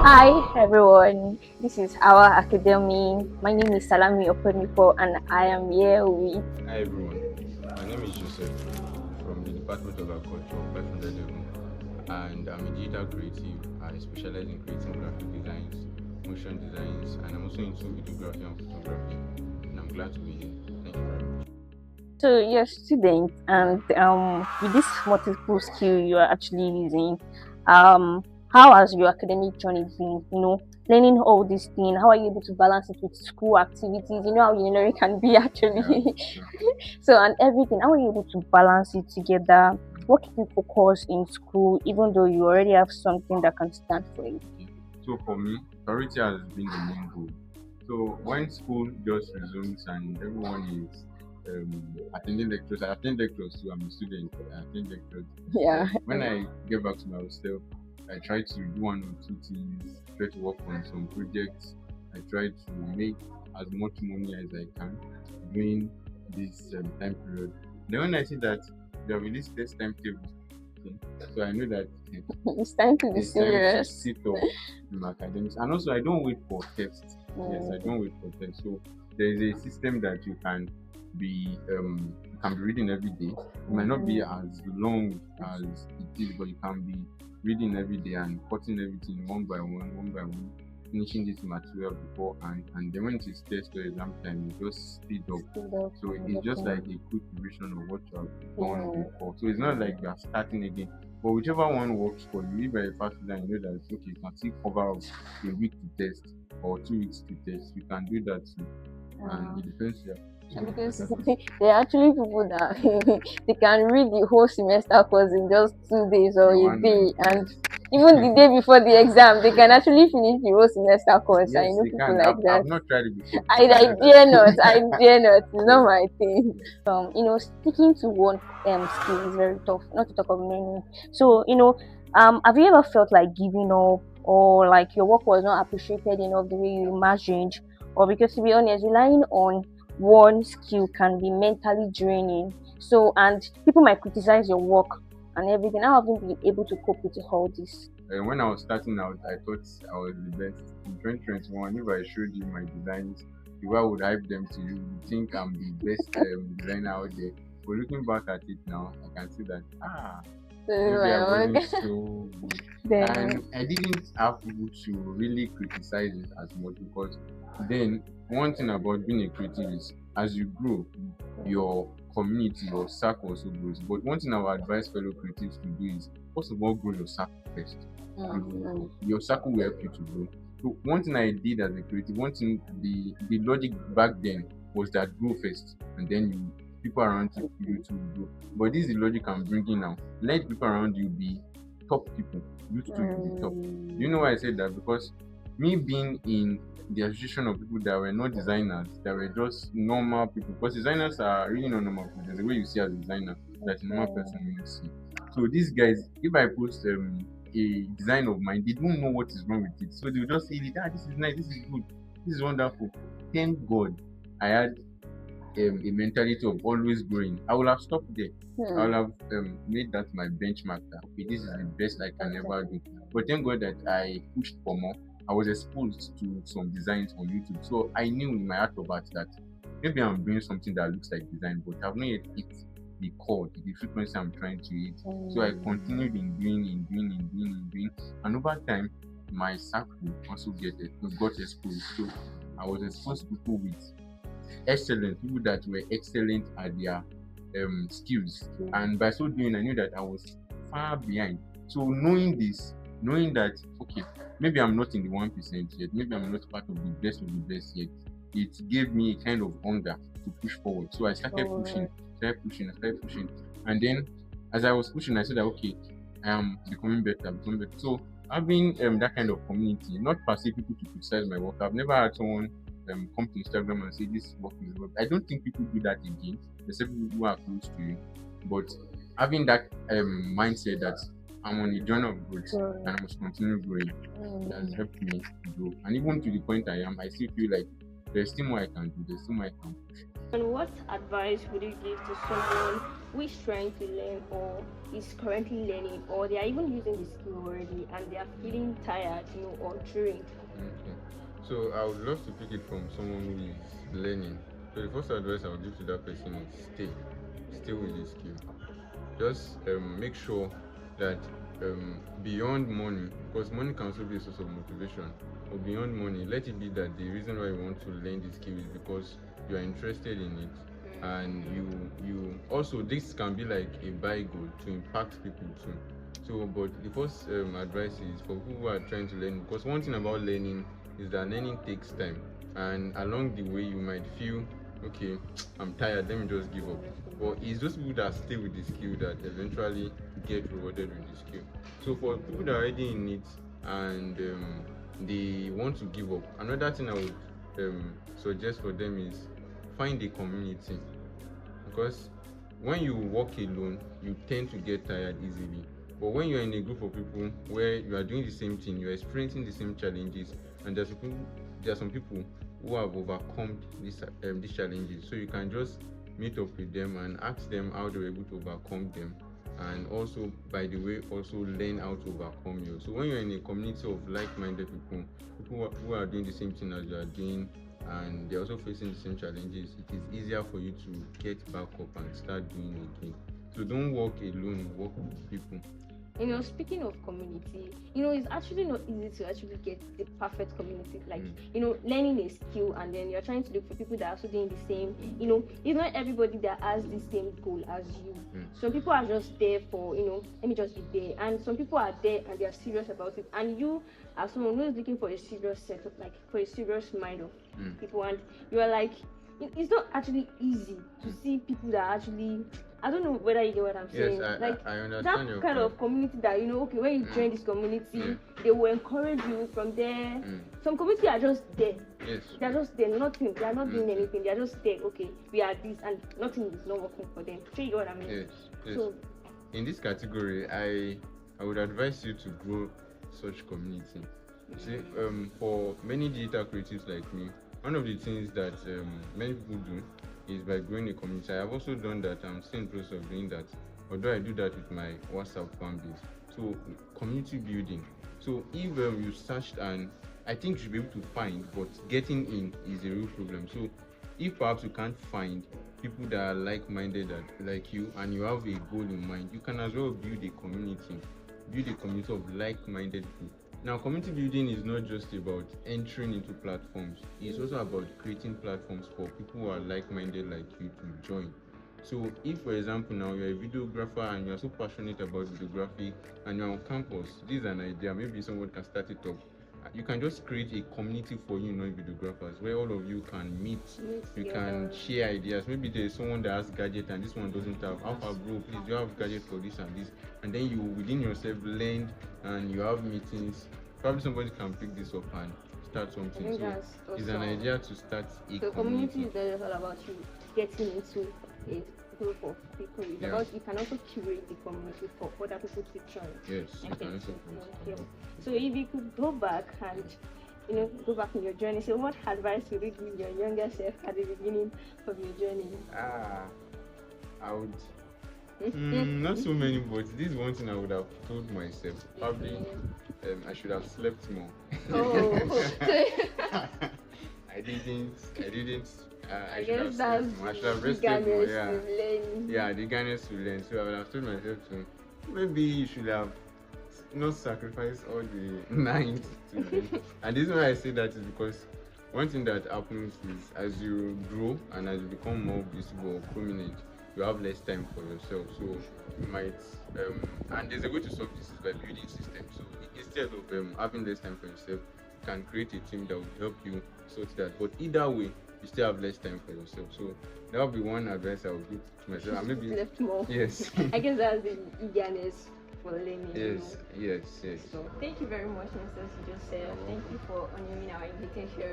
Hi everyone, this is our academy. My name is Salami Openipo and I am here with Hi everyone, my name is Joseph from the Department of Agriculture 511 and I'm a digital creative. I specialize in creating graphic designs, motion designs, and I'm also into videography and photography. And I'm glad to be here. Thank you very much. so you're a student and with this multiple skill you are actually using, how has your academic journey been? Learning all these things, how are you able to balance it with school activities? You know how engineering can be Yeah, actually. sure. So and everything, how are you able to balance it together? What keep you focused in school even though you already have something that can stand for you? Okay. So for me, priority has been the main goal. So when school just resumes and everyone is attending lectures, I attend lectures too. I'm a student. I attend lectures. Yeah. When I get back to my hostel, I try to do one or two things. Try to work on some projects. I try to make as much money as I can during this time period. Then when I see that they have released this timetable, okay, so I know that It's time to be it's time to serious. sit up in my academics. And also, I don't wait for tests. Yes, I Mm, don't wait for tests. So there is a system that you can be reading every day. It might not be mm, as long as it is, but you can be reading every day and cutting everything one by one, finishing this material before and then when it is test or exam time, you just speed up. speed up So and it's just like everything. a quick revision of what you have done Yeah. before. So it's not like you are starting again. But whichever one works for you, if you're a fast learner, you know that okay, you can still cover up a week to test or 2 weeks to test. You can do that too. And Uh, it depends, yeah. So because that is there are actually people that they can read the whole semester course in just 2 days or in a one night, day, and even yes. the day before the exam, they can actually finish the whole semester course. I Yes, know they people can. like I've that. not tried it before, I, but I I know dare not. I that dare not. It's not yes, my thing. yes. Sticking to one skill is very tough. Not to talk of many. So have you ever felt like giving up, or like your work was not appreciated enough the way you imagined? Or because to be honest, relying on one skill can be mentally draining. So and people might criticize your work and everything. How have you been able to cope with all this? When I was starting out, I thought I was the best. In 2021, if I showed you my designs, the way I would hype them to you, you think I'm the best designer out there. But looking back at it now, I can see that So maybe I my wasn't work. so good. Then And I didn't have people to really criticize it as much because then one thing about being a creative is as you grow, your community, your circle also grows. But one thing I would advise fellow creatives to do is first of all grow your circle first. Your circle will help you to grow. So one thing I did as a creative, one thing the logic back then was that grow first and then people around you to grow. But this is the logic I'm bringing now. Let people around you be top people. You too, you be top. Do you know why I said that? Because me being in the association of people that were not designers, that were just normal people, because designers are really not normal people. There's a way you see as a designer that a normal person will not see. So these guys, if I post a design of mine, they don't know what is wrong with it. So they'll just say, this is nice, this is good, this is wonderful. Thank God I had a mentality of always growing. I would have stopped there. I would Hmm. have made that my benchmark that okay, this is the best I can ever do. But thank God that I pushed for more. I was exposed to some designs on YouTube. So I knew in my heart of hearts that maybe I'm doing something that looks like design, but I've not yet hit the chord, the frequency I'm trying to hit. So I continued in doing, and over time, my circle also got exposed. So I was exposed to people with excellent people that were excellent at their skills, and by so doing, I knew that I was far behind. So knowing this, knowing that okay, maybe I'm not in the 1% yet, maybe I'm not part of the best yet, it gave me a kind of hunger to push forward. So I started pushing, and then as I was pushing, I said that okay, I am becoming better. So having that kind of community, not per se people to criticize my work. I've never had someone come to Instagram and say this work is work. I don't think people do that again, except people who are close to you. But having that mindset that I'm on a journey of growth So, and I must continue growing, it has mm, helped me grow. And even to the point I am, I still feel like There's still more I can do. There's still more I can push. And what advice would you give to someone who is trying to learn or is currently learning or they are even using the skill already and they are feeling tired, or drained? Okay. So I would love to pick it from someone who is learning. So the first advice I would give to that person is stay with the skill. Just make sure that beyond money, because money can also be a source of motivation, but beyond money, let it be that the reason why you want to learn the skill is because you are interested in it, and you also, this can be like a buy goal to impact people too. So, but the first advice is for people who are trying to learn, because one thing about learning is that learning takes time, and along the way you might feel, okay, I'm tired, let me just give up. But it's those people that stay with the skill that eventually get rewarded with the skill. So for people that are already in it and they want to give up, another thing I would suggest for them is find a community, because when you work alone you tend to get tired easily, but when you're in a group of people where you are doing the same thing, you're experiencing the same challenges, and there are some people who have overcome these challenges, so you can just meet up with them and ask them how they were able to overcome them, and also, by the way, also learn how to overcome you. So when you're in a community of like-minded people who are doing the same thing as you are doing, and they're also facing the same challenges, it is easier for you to get back up and start doing again. So don't walk alone, walk with people. Speaking of community, it's actually not easy to actually get the perfect community. Like, learning a skill and then you're trying to look for people that are also doing the same. It's not everybody that has the same goal as you. Some people are just there for, let me just be there. And some people are there and they are serious about it. And you, as someone who is looking for a serious setup, like for a serious mind of people, and you are like, it's not actually easy to see people that actually, I don't know whether you get what I'm saying. Yes, I understand that your kind point. of community that okay, when you join this community, they will encourage you from there. Some community are just there. Yes. They're just there, nothing. They are not doing anything. They are just there. Okay, we are this, and nothing is not working for them. So you get what I mean? Yes. So in this category, I would advise you to grow such community. See, for many digital creatives like me, one of the things that many people do is by growing a community. I have also done that. I'm still in the process of doing that, although I do that with my WhatsApp fan base. So community building. So if you searched, and I think you should be able to find, but getting in is a real problem. So if perhaps you can't find people that are like-minded like you, and you have a goal in mind, you can as well build a community of like-minded people. Now, community building is not just about entering into platforms, it's also about creating platforms for people who are like-minded like you to join. So if, for example, now you're a videographer and you're so passionate about videography and you're on campus, this is an idea, maybe someone can start it up. You can just create a community for videographers where all of you can meet. You can share ideas. Maybe there's someone that has gadget and this one doesn't have. Alpha bro, please, you have gadget for this and this, and then you within yourself learn and you have meetings. Probably somebody can pick this up and start something. So it's an idea to start a community is not just all about you getting into a group of people. It's about you can also curate the community for other people to join. Yes. So if you could go back and go back in your journey, so what advice would you give your younger self at the beginning of your journey? I would not so many, but this is one thing I would have told myself. Probably I should have slept more. I didn't. I should have rested more. Yeah, the eagerness to learn. So I would have told myself to maybe you should have not sacrifice all the night to learn. And the reason why I say that is because one thing that happens is as you grow and as you become more visible or prominent, you have less time for yourself. So you might and there's a way to solve this is by building systems. So instead of having less time for yourself, you can create a team that will help you sort that. But either way, you still have less time for yourself. So that would be one advice I would give to myself. And maybe left more. Yes. I guess that's the eagerness for learning. Yes. So thank you very much, Mr. Joseph. Thank you for honoring our invitation.